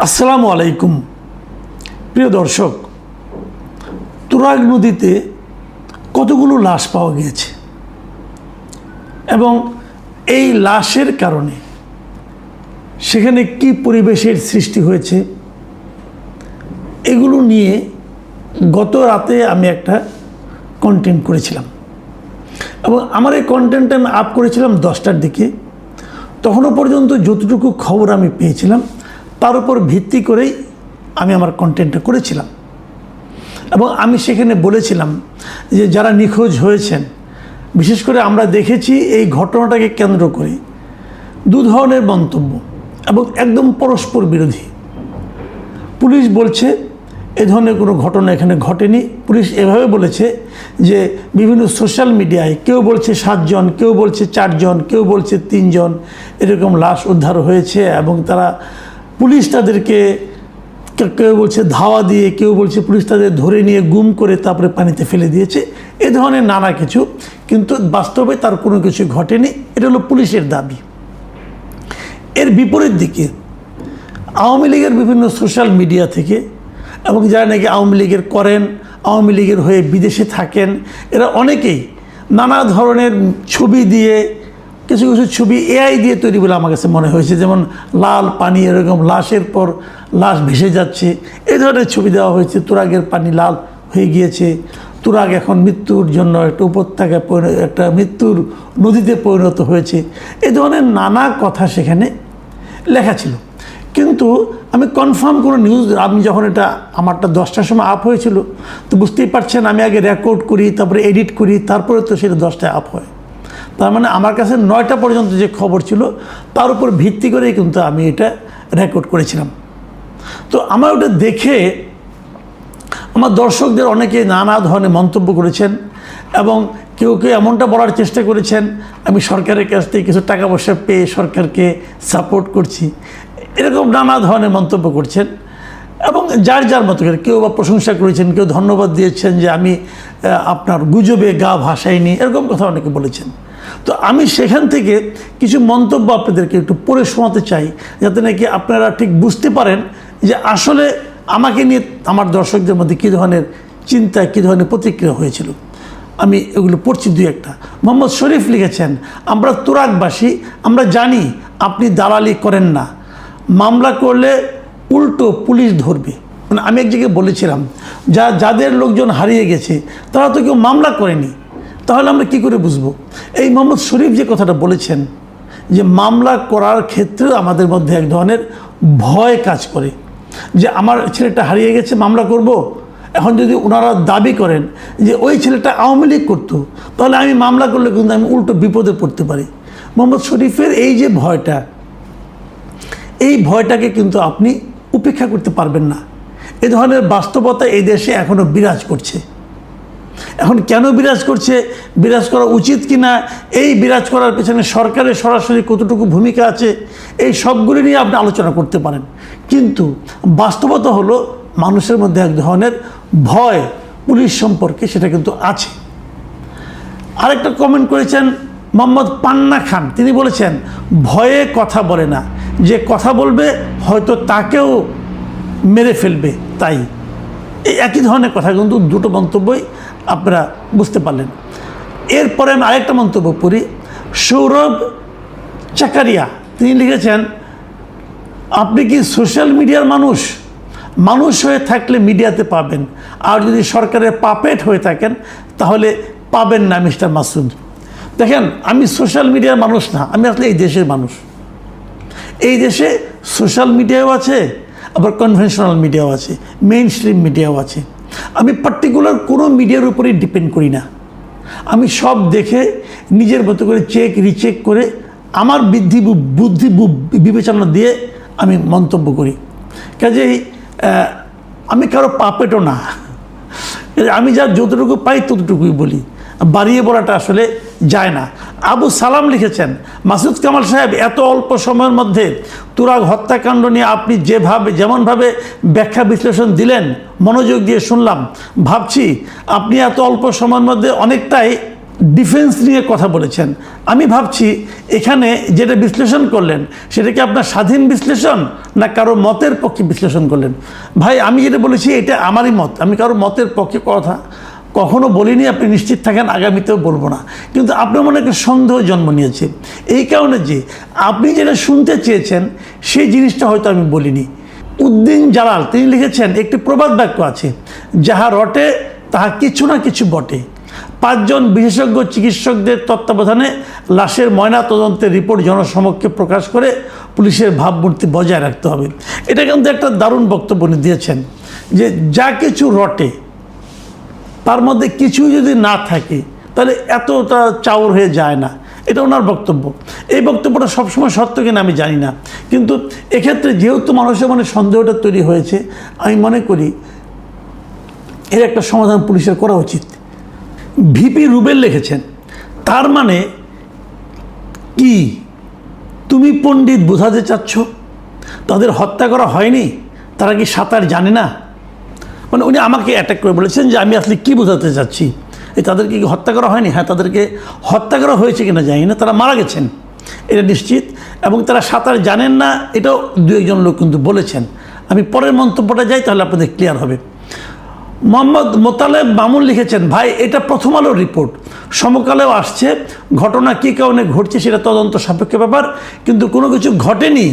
আসসালামু আলাইকুম প্রিয় দর্শক, তুরাগ নদীতে কতগুলো লাশ পাওয়া গিয়েছে এবং এই লাশের কারণে সেখানে কি পরিবেশের সৃষ্টি হয়েছে এগুলো নিয়ে গত রাতে আমি একটা কন্টেন্ট করেছিলাম এবং আমার এই কন্টেন্টটা আমি আপ করেছিলাম 10টার দিকে। তখনও পর্যন্ত যতটুকু খবর আমি পেয়েছিলাম তার উপর ভিত্তি করেই আমি আমার কন্টেন্টটা করেছিলাম এবং আমি সেখানে বলেছিলাম যে যারা নিখোঁজ হয়েছেন, বিশেষ করে আমরা দেখেছি এই ঘটনাটাকে কেন্দ্র করে দু ধরনের মন্তব্য এবং একদম পরস্পর বিরোধী। পুলিশ বলছে এ ধরনের কোনো ঘটনা এখানে ঘটেনি। পুলিশ এভাবে বলেছে যে বিভিন্ন সোশ্যাল মিডিয়ায় কেউ বলছে 7 জন, কেউ বলছে 4 জন, কেউ বলছে 3 জন এরকম লাশ উদ্ধার হয়েছে এবং তারা পুলিশ তাদেরকে, কেউ বলছে ধাওয়া দিয়ে, কেউ বলছে পুলিশ তাদের ধরে নিয়ে গুম করে তারপরে পানিতে ফেলে দিয়েছে। এ ধরনের নানা কিছু, কিন্তু বাস্তবে তার কোনো কিছু ঘটেনি। এটা হলো পুলিশের দাবি। এর বিপরীত দিকে আওয়ামী লীগের বিভিন্ন সোশ্যাল মিডিয়া থেকে এবং যারা নাকি আওয়ামী লীগের করেন, আওয়ামী লীগের হয়ে বিদেশে থাকেন, এরা অনেকেই নানা ধরনের ছবি দিয়ে, কিছু কিছু ছবি এআই দিয়ে তৈরি বলে আমার কাছে মনে হয়েছে, যেমন লাল পানি এরকম লাশের পর লাশ ভেসে যাচ্ছে, এই ধরনের ছবি দেওয়া হয়েছে। তুরাগের পানি লাল হয়ে গিয়েছে, তুরাগ এখন মৃত্যুর জন্য একটা উপত্যকায় একটা মৃত্যুর নদীতে পরিণত হয়েছে, এই ধরনের নানা কথা সেখানে লেখা ছিল। কিন্তু আমি কনফার্ম কোনো নিউজ, আমি যখন এটা আমারটা 10টার সময় আপ হয়েছিল, তো বুঝতেই পারছেন আমি আগে রেকর্ড করি, তারপরে এডিট করি, তারপরে তো সেটা 10টায় আপ হয়। তার মানে আমার কাছে 9টা পর্যন্ত যে খবর ছিল তার উপর ভিত্তি করেই কিন্তু আমি এটা রেকর্ড করেছিলাম। তো আমার ওটা দেখে আমার দর্শকদের অনেকে নানা ধরনের মন্তব্য করেছেন এবং কেউ কেউ এমনটা বলার চেষ্টা করেছেন আমি সরকারের কাছ থেকে কিছু টাকা পয়সা পেয়ে সরকারকে সাপোর্ট করছি, এরকম নানা ধরনের মন্তব্য করছেন এবং যার যার মতো করে কেউ বা প্রশংসা করেছেন, কেউ ধন্যবাদ দিয়েছেন যে আমি আপনার গুজবে গা ভাসাইনি, এরকম কথা অনেকে বলেছেন। তো আমি সেখান থেকে কিছু মন্তব্য আপনাদেরকে একটু পড়ে শোনাতে চাই, যাতে নাকি আপনারা ঠিক বুঝতে পারেন যে আসলে আমাকে নিয়ে আমার দর্শকদের মধ্যে কী ধরনের চিন্তা, কী ধরনের প্রতিক্রিয়া হয়েছিল। আমি এগুলো পড়ছি দুই একটা। মোহাম্মদ শরীফ লিখেছেন, আমরা তুরাগবাসী, আমরা জানি আপনি দালালি করেন না, মামলা করলে উল্টো পুলিশ ধরবে। মানে আমি এক জায়গায় বলেছিলাম যাদের লোকজন হারিয়ে গেছে তারা তো কেউ মামলা করেনি, তাহলে আমরা কি করে বুঝবো? এই মোহাম্মদ শরীফ যে কথাটা বলেছেন যে মামলা করার ক্ষেত্রে আমাদের মধ্যে এক ধরনের ভয় কাজ করে যে আমার ছেলেটা হারিয়ে গেছে, মামলা করব। এখন যদি ওনারা দাবি করেন যে ওই ছেলেটা আওয়ামী লীগ করতো, তাহলে আমি মামলা করলে কিন্তু আমি উল্টো বিপদে পড়তে পারি। মোহাম্মদ শরীফের এই যে ভয়টা, এই ভয়টাকে কিন্তু আপনি উপেক্ষা করতে পারবেন না। এ ধরনের বাস্তবতা এই দেশে এখনও বিরাজ করছে। এখন কেন বিরাজ করছে, বিরাজ করা উচিত কি না, এই বিরাজ করার পেছনে সরকারের সরাসরি কতটুকু ভূমিকা আছে, এই সবগুলি নিয়ে আপনি আলোচনা করতে পারেন। কিন্তু বাস্তবতা হলো মানুষের মধ্যে এক ধরনের ভয় পুলিশ সম্পর্কে, সেটা কিন্তু আছে। আরেকটা কমেন্ট করেছেন মোহাম্মদ পান্না খান, তিনি বলেছেন ভয়ে কথা বলে না, যে কথা বলবে হয়তো তাকেও মেরে ফেলবে, তাই। এই একই ধরনের কথা কিন্তু দুটো মন্তব্যই আপনারা বুঝতে পারলেন। এরপরে আমি আরেকটা মন্তব্য পড়ি। সৌরভ চাকারিয়া তিনি লিখেছেন, আপনি কি সোশ্যাল মিডিয়ার মানুষ? মানুষ হয়ে থাকলে মিডিয়াতে পাবেন, আর যদি সরকারের পাপেট হয়ে থাকেন তাহলে পাবেন না মিস্টার মাসুদ। দেখেন, আমি সোশ্যাল মিডিয়ার মানুষ না, আমি আসলে এই দেশের মানুষ। এই দেশে সোশ্যাল মিডিয়াও আছে, আবার কনভেনশনাল মিডিয়াও আছে, মেইন স্ট্রিম মিডিয়াও আছে। আমি পার্টিকুলার কোনো মিডিয়ার উপরেই ডিপেন্ড করি না। আমি সব দেখে নিজের মতো করে চেক রিচেক করে আমার বুদ্ধি বিবেচনা দিয়ে আমি মন্তব্য করি। কাজেই আমি কারো পাপেটও না, আমি যা যতটুকু পাই ততটুকুই বলি, বাড়িয়ে বলাটা আসলে যায় না। আবু সালাম লিখেছেন, মাসুদ কামাল সাহেব, এত অল্প সময়ের মধ্যে তুরাগ হত্যাকাণ্ড নিয়ে আপনি যেমনভাবে ব্যাখ্যা বিশ্লেষণ দিলেন, মনোযোগ দিয়ে শুনলাম, ভাবছি আপনি এত অল্প সময়ের মধ্যে অনেকটাই ডিফেন্স নিয়ে কথা বলেছেন। আমি ভাবছি এখানে যেটা বিশ্লেষণ করলেন সেটা কি আপনার স্বাধীন বিশ্লেষণ না কারো মতের পক্ষে বিশ্লেষণ করলেন? ভাই, আমি যেটা বলেছি এটা আমারই মত, আমি কারো মতের পক্ষে কথা কখনো বলিনি, আপনি নিশ্চিত থাকেন আগামীতেও বলবো না। কিন্তু আপনার মনে একটা সন্দেহ জন্ম নিয়েছে এই কারণে যে আপনি যেটা শুনতে চেয়েছেন সেই জিনিসটা হয়তো আমি বলিনি। উদ্দিন জালাল তিনি লিখেছেন একটি প্রবাদ বাক্য আছে, যাহা রটে তাহা কিছু না কিছু বটে। 5 জন বিশেষজ্ঞ চিকিৎসকদের তত্ত্বাবধানে লাশের ময়না তদন্তের রিপোর্ট জনসমক্ষে প্রকাশ করে পুলিশের ভাবমূর্তি বজায় রাখতে হবে। এটা কিন্তু একটা দারুণ বক্তব্য উনি দিয়েছেন যে যা কিছু রটে তার মধ্যে কিছুই যদি না থাকে তাহলে এতটা চাউর হয়ে যায় না, এটা ওনার বক্তব্য। এই বক্তব্যটা সবসময় সত্য কিনা আমি জানি না, কিন্তু এক্ষেত্রে যেহেতু মানুষের মনে সন্দেহটা তৈরি হয়েছে, আমি মনে করি এর একটা সমাধান পুলিশের করা উচিত। ভিপি রুবেল লিখেছেন, তার মানে কি তুমি পণ্ডিত বোঝাতে চাচ্ছ তাদের হত্যা করা হয়নি, তারা কি সাঁতার জানে না? মানে উনি আমাকে অ্যাটাক করে বলেছেন যে আমি আসলে কি বোঝাতে চাচ্ছি, তাদেরকে কি হত্যা করা হয়নি? হ্যাঁ, তাদেরকে হত্যা করা হয়েছে কিনা জানি না, তারা মারা গেছেন এটা নিশ্চিত, এবং তারা সাঁতার জানেন না এটাও 2-1 লোক কিন্তু বলেছেন। আমি পরের মন্তব্যটা যাই, তাহলে আপনাদের ক্লিয়ার হবে। মোহাম্মদ মোতালেব মামুন লিখেছেন, ভাই এটা প্রথম আলোর রিপোর্ট, সমকালেও আসছে, ঘটনা কী কারণে ঘটছে সেটা তদন্ত সাপেক্ষ ব্যাপার, কিন্তু কোনো কিছু ঘটেনি।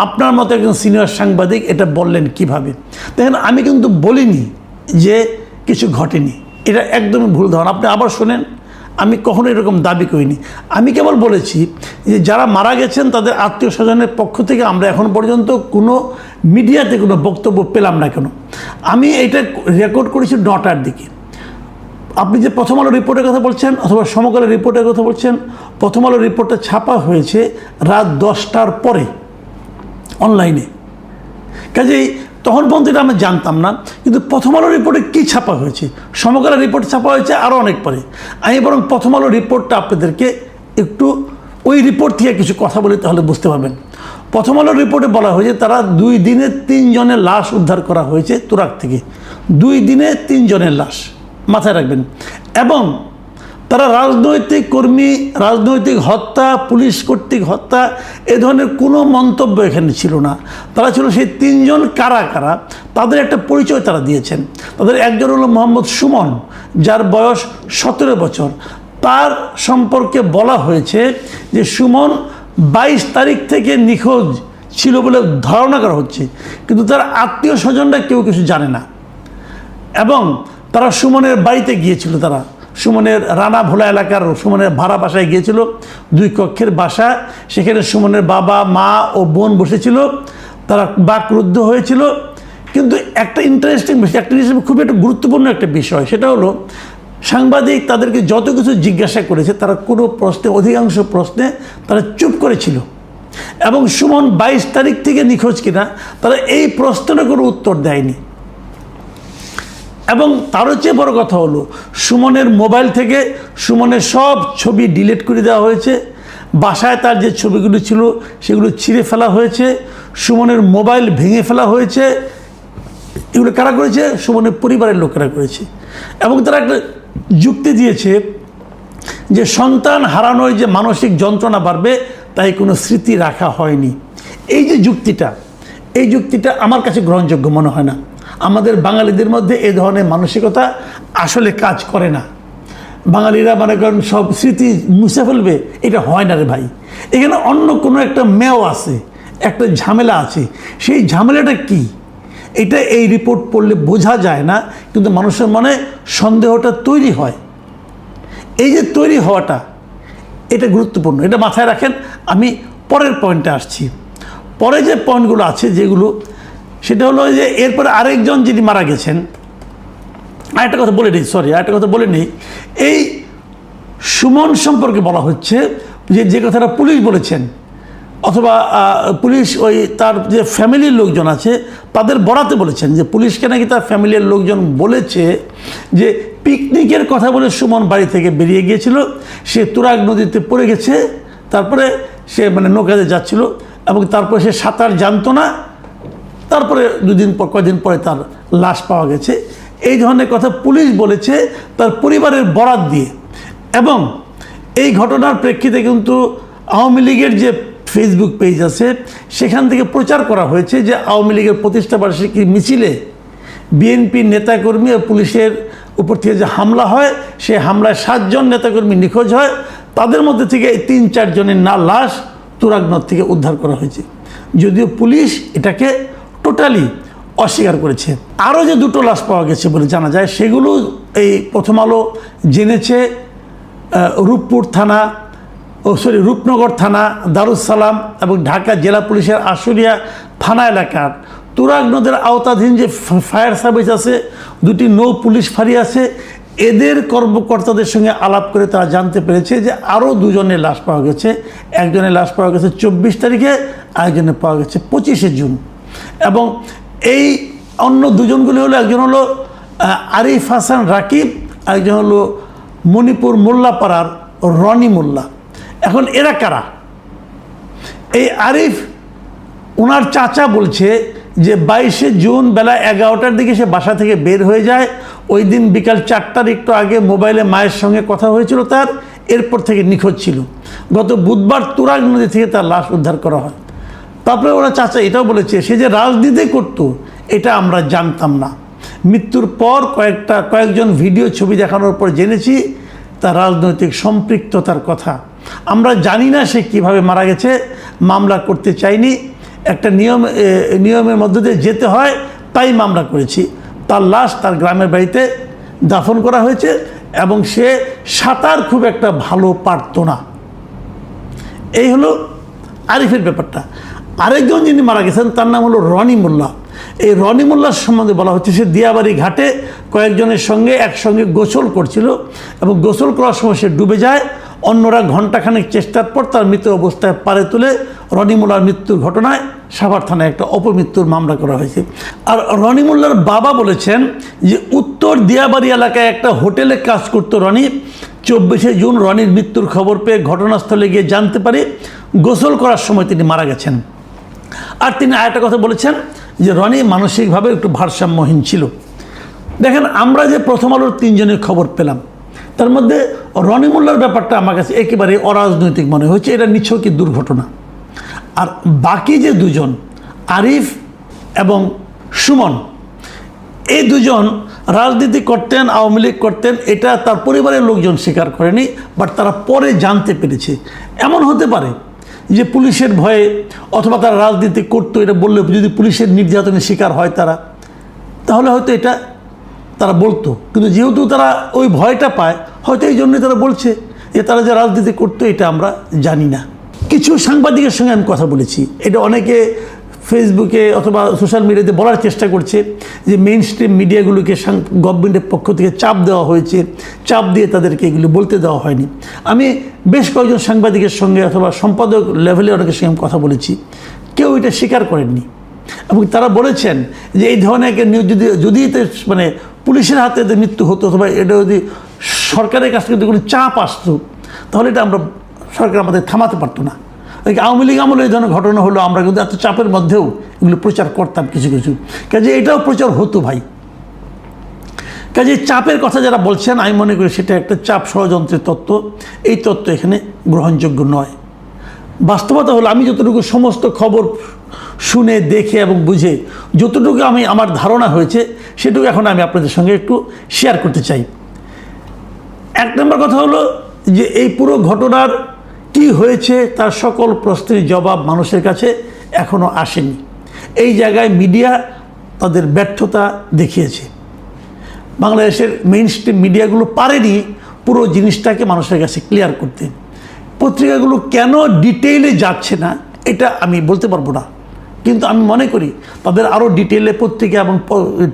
আপনার মতো একজন সিনিয়র সাংবাদিক এটা বললেন কিভাবে? দেখেন, আমি কিন্তু বলিনি যে কিছু ঘটেনি, এটা একদমই ভুল ধারণা। আপনি আবার শোনেন, আমি কখনো এরকম দাবি করিনি। আমি কেবল বলেছি যে যারা মারা গেছেন তাদের আত্মীয় স্বজনের পক্ষ থেকে আমরা এখন পর্যন্ত কোনো মিডিয়াতে কোনো বক্তব্য পেলাম না। কেন? আমি এটা রেকর্ড করেছি 9টার দিকে। আপনি যে প্রথম আলো রিপোর্টের কথা বলছেন অথবা সমকালের রিপোর্টের কথা বলছেন, প্রথম আলো রিপোর্টটা ছাপা হয়েছে রাত 10টার পরে অনলাইনে, কাজেই তখন পর্যন্ত এটা আমি জানতাম না। কিন্তু প্রথম আলো রিপোর্টে কী ছাপা হয়েছে, সমকালের রিপোর্ট ছাপা হয়েছে আরও অনেক পরে। আমি বরং প্রথম আলো রিপোর্টটা আপনাদেরকে একটু ওই রিপোর্ট থেকে কিছু কথা বলি, তাহলে বুঝতে পারবেন। প্রথম আলোর রিপোর্টে বলা হয়েছে তারা 2 দিনে 3 জনের লাশ উদ্ধার করা হয়েছে তুরাগ থেকে। 2 দিনে 3 জনের লাশ, মাথায় রাখবেন। এবং তারা রাজনৈতিক কর্মী, রাজনৈতিক হত্যা, পুলিশ কর্তৃক হত্যা এ ধরনের কোনো মন্তব্য এখানে ছিল না। তারা ছিল সেই 3 জন কারা কারা তাদের একটা পরিচয় তারা দিয়েছেন। তাদের একজন হলো মোহাম্মদ সুমন, যার বয়স 17 বছর। তার সম্পর্কে বলা হয়েছে যে সুমন 22 তারিখ থেকে নিখোঁজ ছিল বলে ধারণা করা হচ্ছে, কিন্তু তার আত্মীয় স্বজনরা কেউ কিছু জানে না। এবং তারা সুমনের বাড়িতে গিয়েছিল, তারা সুমনের রানা ভোলা এলাকার সুমনের ভাড়া বাসায় গিয়েছিল, 2 কক্ষের বাসা। সেখানে সুমনের বাবা, মা ও বোন বসেছিল, তারা বাকরুদ্ধ হয়েছিল। কিন্তু একটা ইন্টারেস্টিং বিষয়, একটা জিনিস খুবই একটা গুরুত্বপূর্ণ একটা বিষয়, সেটা হলো সাংবাদিক তাদেরকে যত কিছু জিজ্ঞাসা করেছে তারা কোনো প্রশ্নে, অধিকাংশ প্রশ্নে তারা চুপ করেছিল। এবং সুমন 22 তারিখ থেকে নিখোঁজ কিনা তারা এই প্রশ্নের কোনো উত্তর দেয়নি। এবং তারও চেয়ে বড় কথা হলো সুমনের মোবাইল থেকে সুমনের সব ছবি ডিলিট করে দেওয়া হয়েছে। বাসায় তার যে ছবিগুলো ছিল সেগুলো ছিঁড়ে ফেলা হয়েছে, সুমনের মোবাইল ভেঙে ফেলা হয়েছে। এগুলো কারা করেছে? সুমনের পরিবারের লোকেরা করেছে। এবং তারা একটা যুক্তি দিয়েছে যে সন্তান হারানোর যে মানসিক যন্ত্রণা বাড়বে তাই কোনো স্মৃতি রাখা হয়নি। এই যে যুক্তিটা, এই যুক্তিটা আমার কাছে গ্রহণযোগ্য মনে হয় না। আমাদের বাঙালিদের মধ্যে এ ধরনের মানসিকতা আসলে কাজ করে না। বাঙালিরা মনে করেন সব স্মৃতি মুছে ফেলবে, এটা হয় না রে ভাই। এখানে অন্য কোনো একটা মেও আছে, একটা ঝামেলা আছে। সেই ঝামেলাটা কি এটা এই রিপোর্ট পড়লে বোঝা যায় না, কিন্তু মানুষের মনে সন্দেহটা তৈরি হয়। এই যে তৈরি হওয়াটা, এটা গুরুত্বপূর্ণ, এটা মাথায় রাখেন। আমি পরের পয়েন্টে আসছি। পরে যে পয়েন্টগুলো আছে যেগুলো, সেটা হলো যে এরপরে আরেকজন যিনি মারা গেছেন, আরেকটা কথা বলে নিই, আরেকটা কথা বলে নিই। এই সুমন সম্পর্কে বলা হচ্ছে যে কথাটা পুলিশ বলেছেন, অথবা পুলিশ ওই তার যে ফ্যামিলির লোকজন আছে তাদের বরাতে বলেছেন যে পুলিশকে নাকি তার ফ্যামিলির লোকজন বলেছে যে পিকনিকের কথা বলে সুমন বাড়ি থেকে বেরিয়ে গিয়েছিল, সে তুরাগ নদীতে পড়ে গেছে, তারপরে সে নৌকাতে যাচ্ছিল এবং তারপরে সে সাঁতার জানতো না, তারপরে কয়েকদিন পরে তার লাশ পাওয়া গেছে। এই ধরনের কথা পুলিশ বলেছে তার পরিবারের বরাত দিয়ে। এবং এই ঘটনার প্রেক্ষিতে কিন্তু আওয়ামী লীগের যে ফেসবুক পেজ আছে সেখান থেকে প্রচার করা হয়েছে যে আওয়ামী লীগের প্রতিষ্ঠাবার্ষিকী মিছিলে বিএনপি নেতাকর্মী ও পুলিশের উপর থেকে যে হামলা হয় সেই হামলায় 7 জন নেতাকর্মী নিখোঁজ হয়, তাদের মধ্যে থেকে 3-4 জনের লাশ তুরাগনদ থেকে উদ্ধার করা হয়েছে, যদিও পুলিশ এটাকে টোটালি অস্বীকার করেছে। আরও যে 2টো লাশ পাওয়া গেছে বলে জানা যায়, সেগুলো এই প্রথম আলো জেনেছে রূপনগর থানা, দারুসালাম এবং ঢাকা জেলা পুলিশের আশুলিয়া থানা এলাকার তুরাগনদের আওতাধীন যে ফায়ার সার্ভিস আছে, 2টি নৌ পুলিশ ফাঁড়ি আছে, এদের কর্মকর্তাদের সঙ্গে আলাপ করে তারা জানতে পেরেছে যে আরও 2 জনের লাশ পাওয়া গেছে। একজনের লাশ পাওয়া গেছে 24 তারিখে, আরেকজনের পাওয়া গেছে 25শে জুন। এবং এই অন্য 2 জনগুলি হলো, একজন হলো আরিফ হাসান রাকিব, আরেকজন হলো মণিপুর মোল্লাপাড়ার রনি মোল্লা। এখন এরা কারা? এই আরিফ, ওনার চাচা বলছে যে 22শে জুন বেলা 11টার দিকে সে বাসা থেকে বের হয়ে যায়। ওই দিন বিকাল 4টার একটু আগে মোবাইলে মায়ের সঙ্গে কথা হয়েছিল তার, এরপর থেকে নিখোঁজ ছিল। গত বুধবার তুরাগ নদী থেকে তার লাশ উদ্ধার করা হয়। তারপরে ওরা চাচা এটাও বলেছে সে যে রাজনীতি করত এটা আমরা জানতাম না, মৃত্যুর পর কয়েকজন ভিডিও ছবি দেখানোর পর জেনেছি তার রাজনৈতিক সম্পৃক্ততার কথা। আমরা জানি না সে কিভাবে মারা গেছে, মামলা করতে চাইনি, একটা নিয়মের মধ্য দিয়ে যেতে হয় তাই মামলা করেছি। তার লাশ তার গ্রামের বাড়িতে দাফন করা হয়েছে এবং সে সাঁতার খুব একটা ভালো পারত না। এই হলো আরিফের ব্যাপারটা। আরেকজন যিনি মারা গেছেন তার নাম হলো রনি মোল্লা। এই রনি মোল্লার সম্বন্ধে বলা হচ্ছে সে দিয়াবাড়ি ঘাটে কয়েকজনের সঙ্গে একসঙ্গে গোসল করছিল এবং গোসল করার সময় সে ডুবে যায়। অন্যরা ঘণ্টাখানেক চেষ্টার পর তার মৃত অবস্থায় পারে তুলে রনি মোল্লার মৃত্যুর ঘটনায় সাভার থানায় একটা অপমৃত্যুর মামলা করা হয়েছে। আর রনি মোল্লার বাবা বলেছেন যে উত্তর দিয়াবাড়ি এলাকায় একটা হোটেলে কাজ করতো রনি। 24শে জুন রনির মৃত্যুর খবর পেয়ে ঘটনাস্থলে গিয়ে জানতে পারে গোসল করার সময় তিনি মারা গেছেন। আর তিনি আরেকটা কথা বলেছেন যে রনি মানসিকভাবে একটু ভারসাম্যহীন ছিল। দেখেন, আমরা যে প্রথম আলোর 3 জনের খবর পেলাম তার মধ্যে রনি মোল্লার ব্যাপারটা আমার কাছে একেবারে অরাজনৈতিক মনে হয়েছে, এটা নিছকই দুর্ঘটনা। আর বাকি যে 2 জন আরিফ এবং সুমন, এই 2 জন রাজনীতি করতেন, আওয়ামী লীগ করতেন, এটা তার পরিবারের লোকজন স্বীকার করেনি, বাট তারা পরে জানতে পেরেছে। এমন হতে পারে যে পুলিশের ভয়ে অথবা তারা রাজনীতি করতো এটা বললে, যদি পুলিশের নির্যাতনের শিকার হয় তারা, তাহলে হয়তো এটা তারা বলতো। কিন্তু যেহেতু তারা ওই ভয়টা পায়, হয়তো এই জন্যই তারা বলছে যে তারা যে রাজনীতি করতো এটা আমরা জানি না। কিছু সাংবাদিকের সঙ্গে আমি কথা বলেছি, এটা অনেকে ফেসবুকে অথবা সোশ্যাল মিডিয়াতে বলার চেষ্টা করছে যে মেইন স্ট্রিম মিডিয়াগুলোকে গভর্নমেন্টের পক্ষ থেকে চাপ দেওয়া হয়েছে, চাপ দিয়ে তাদেরকে এগুলো বলতে দেওয়া হয়নি। আমি বেশ কয়েকজন সাংবাদিকের সঙ্গে অথবা সম্পাদক লেভেলে অনেকের সঙ্গে কথা বলেছি, কেউ এটা স্বীকার করেননি এবং তারা বলেছেন যে এই ধরনের যদি মানে পুলিশের হাতে মৃত্যু হতো অথবা এটা যদি সরকারের কাছ থেকে কোনো চাপ আসতো তাহলে এটা আমরা সরকার আমাদের থামাতে পারতো না। আওয়ামী লীগ আমলে এই ধরনের ঘটনা হলো, আমরা কিন্তু এত চাপের মধ্যেও এগুলো প্রচার করতাম কিছু কিছু, কাজে এটাও প্রচার হতো ভাই। কাজে চাপের কথা যারা বলছেন আমি মনে করি সেটা একটা চাপ ষড়যন্ত্রের তত্ত্ব, এই তত্ত্ব এখানে গ্রহণযোগ্য নয়। বাস্তবতা হলো আমি যতটুকু সমস্ত খবর শুনে দেখে এবং বুঝে যতটুকু আমার ধারণা হয়েছে সেটুকু এখন আমি আপনাদের সঙ্গে একটু শেয়ার করতে চাই। 1 নম্বর কথা হলো যে এই পুরো ঘটনার কি হয়েছে তার সকল প্রশ্নের জবাব মানুষের কাছে এখনও আসেনি। এই জায়গায় মিডিয়া তাদের ব্যর্থতা দেখিয়েছে। বাংলাদেশের মেইন স্ট্রিম মিডিয়াগুলো পারেনি পুরো জিনিসটাকে মানুষের কাছে ক্লিয়ার করতে। পত্রিকাগুলো কেন ডিটেইলে যাচ্ছে না এটা আমি বলতে পারবো না, কিন্তু আমি মনে করি তাদের আরও ডিটেইলে পত্রিকা এবং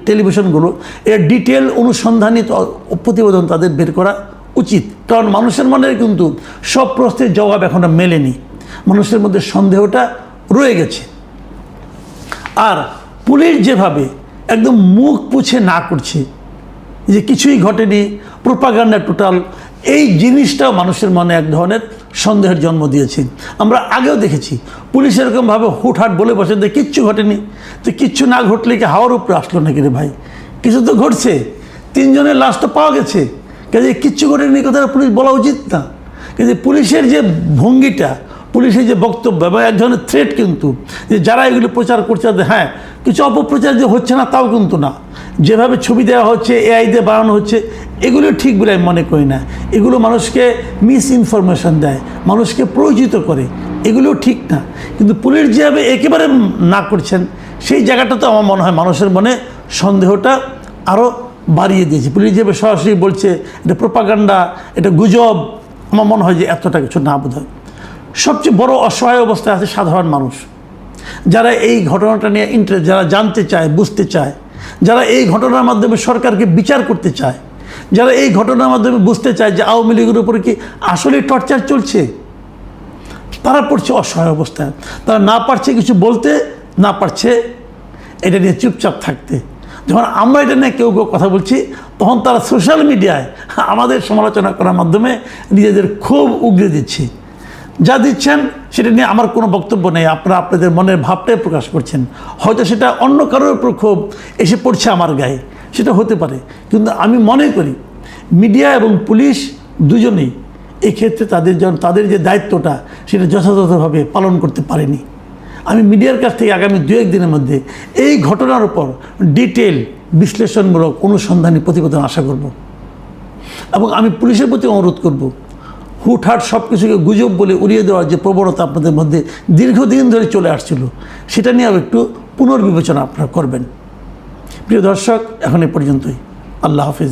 টেলিভিশনগুলো এর ডিটেল অনুসন্ধানী প্রতিবেদন তাদের বের করা উচিত। কারণ মানুষের মনে কিন্তু সব প্রশ্নের জবাব এখনো মেলেনি, মানুষের মধ্যে সন্দেহটা রয়ে গেছে। আর পুলিশ যেভাবে একদম মুখ পুছে না করছে যে কিছুই ঘটেনি, প্রোপাগান্ডা টোটাল, এই জিনিসটাও মানুষের মনে এক ধরনের সন্দেহের জন্ম দিয়েছে। আমরা আগেও দেখেছি পুলিশ এরকমভাবে হুটহাট বলে বসে যে কিচ্ছু ঘটেনি, তো কিচ্ছু না ঘটলে কি হাওয়ার উপরে আসলো নাকি রে ভাই? কিছু তো ঘটছে, 3 জনের লাশ তো পাওয়া গেছে, কাজে কিচ্ছু করেনি কথাটা পুলিশ বলা উচিত না। কিন্তু পুলিশের যে ভঙ্গিটা, পুলিশের যে বক্তব্য বা এক ধরনের থ্রেট কিন্তু, যে যারা এগুলো প্রচার করছে, হ্যাঁ কিছু অপপ্রচার যে হচ্ছে না তাও কিন্তু না, যেভাবে ছবি দেওয়া হচ্ছে, এআই দিয়ে বানানো হচ্ছে, এগুলো ঠিক বলে আমি মনে করি না। এগুলো মানুষকে মিস ইনফরমেশন দেয়, মানুষকে প্ররোচিত করে, এগুলো ঠিক না। কিন্তু পুলিশ যেভাবে একেবারে না করছেন, সেই জায়গাটা তো আমার মনে হয় মানুষের মনে সন্দেহটা আরও বাড়িয়ে দিয়েছে। পুলিশ যেভাবে সরাসরি বলছে এটা প্রোপাগান্ডা, এটা গুজব, আমার মনে হয় যে এতটা কিছু না বোধ হয়। সবচেয়ে বড় অসহায় অবস্থায় আছে সাধারণ মানুষ, যারা এই ঘটনাটা নিয়ে ইন্টারেস্ট, যারা জানতে চায়, বুঝতে চায়, যারা এই ঘটনার মাধ্যমে সরকারকে বিচার করতে চায়, যারা এই ঘটনার মাধ্যমে বুঝতে চায় যে আওয়ামী লীগের উপরে কি আসলে টর্চার চলছে, তারা পড়ছে অসহায় অবস্থায়। তারা না পারছে কিছু বলতে, না পারছে এটা নিয়ে চুপচাপ থাকতে। যখন আমরা এটা নিয়ে কেউ কেউ কথা বলছি, তখন তারা সোশ্যাল মিডিয়ায় আমাদের সমালোচনা করার মাধ্যমে নিজেদের ক্ষোভ উগরে দিচ্ছে। যা দিচ্ছেন সেটা নিয়ে আমার কোনো বক্তব্য নেই, আপনারা আপনাদের মনের ভাবটাই প্রকাশ করছেন। হয়তো সেটা অন্য কারোর উপর ক্ষোভ এসে পড়ছে আমার গায়ে, সেটা হতে পারে। কিন্তু আমি মনে করি মিডিয়া এবং পুলিশ দুজনেই এক্ষেত্রে তাদের যে দায়িত্বটা সেটা যথাযথভাবে পালন করতে পারেনি। আমি মিডিয়ার কাছ থেকে আগামী 2-1 দিনের মধ্যে এই ঘটনার উপর ডিটেল বিশ্লেষণমূলক অনুসন্ধানী প্রতিবেদন আশা করব। এবং আমি পুলিশের প্রতি অনুরোধ করব, হুটহাট সব কিছুকে গুজব বলে উড়িয়ে দেওয়ার যে প্রবণতা আপনাদের মধ্যে দীর্ঘদিন ধরে চলে আসছিল, সেটা নিয়েও একটু পুনর্বিবেচনা আপনারা করবেন। প্রিয় দর্শক, এখন এ পর্যন্তই। আল্লাহ হাফিজ।